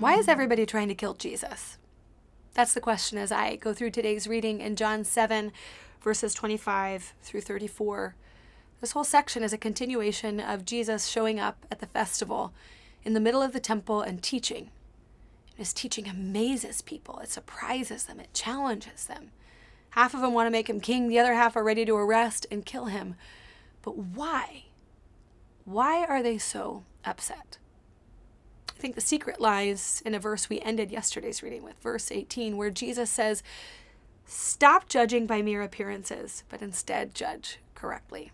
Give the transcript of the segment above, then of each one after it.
Why is everybody trying to kill Jesus? That's the question as I go through today's reading in John 7, verses 25 through 34. This whole section is a continuation of Jesus showing up at the festival in the middle of the temple and teaching. His teaching amazes people. It surprises them. It challenges them. Half of them want to make him king. The other half are ready to arrest and kill him. But why? Why are they so upset? I think the secret lies in a verse we ended yesterday's reading with, verse 18, where Jesus says, "Stop judging by mere appearances, but instead judge correctly."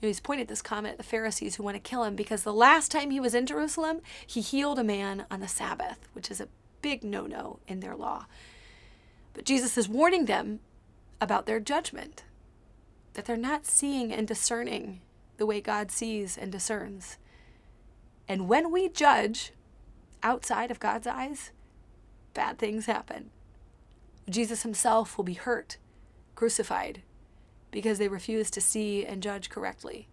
He's pointed this comment at the Pharisees who want to kill him because the last time he was in Jerusalem, he healed a man on the Sabbath, which is a big no-no in their law. But Jesus is warning them about their judgment, that they're not seeing and discerning the way God sees and discerns. And when we judge outside of God's eyes, bad things happen. Jesus himself will be hurt, crucified, because they refuse to see and judge correctly.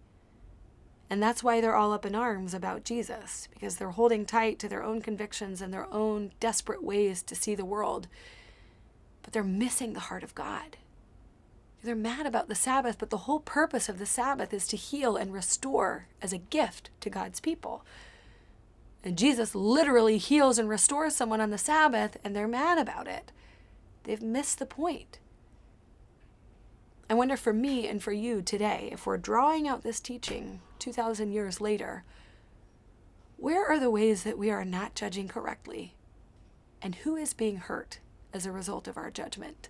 And that's why they're all up in arms about Jesus, because they're holding tight to their own convictions and their own desperate ways to see the world. But they're missing the heart of God. They're mad about the Sabbath, but the whole purpose of the Sabbath is to heal and restore as a gift to God's people. And Jesus literally heals and restores someone on the Sabbath, and they're mad about it. They've missed the point. I wonder for me and for you today, if we're drawing out this teaching 2,000 years later, where are the ways that we are not judging correctly? And who is being hurt as a result of our judgment?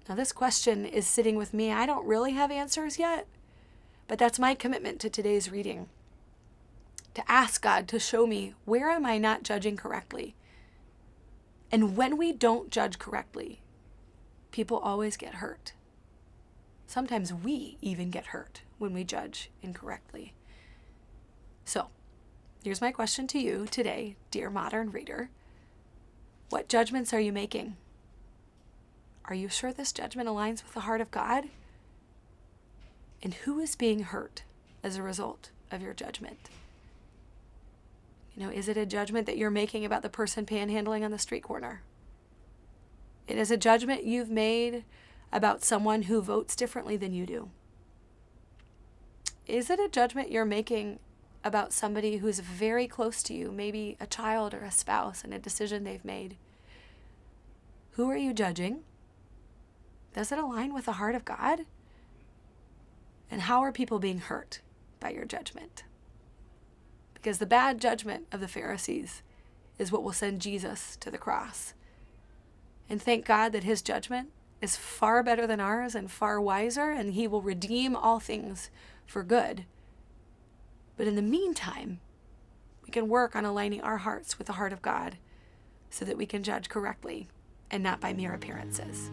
Now, this question is sitting with me. I don't really have answers yet, but that's my commitment to today's reading. To ask God to show me, where am I not judging correctly? And when we don't judge correctly, people always get hurt. Sometimes we even get hurt when we judge incorrectly. So, here's my question to you today, dear modern reader. What judgments are you making? Are you sure this judgment aligns with the heart of God? And who is being hurt as a result of your judgment? Is it a judgment that you're making about the person panhandling on the street corner? It is a judgment you've made about someone who votes differently than you do. Is it a judgment you're making about somebody who's very close to you, maybe a child or a spouse, and a decision they've made? Who are you judging? Does it align with the heart of God? And how are people being hurt by your judgment? Because the bad judgment of the Pharisees is what will send Jesus to the cross. And thank God that his judgment is far better than ours and far wiser, and he will redeem all things for good. But in the meantime, we can work on aligning our hearts with the heart of God so that we can judge correctly and not by mere appearances.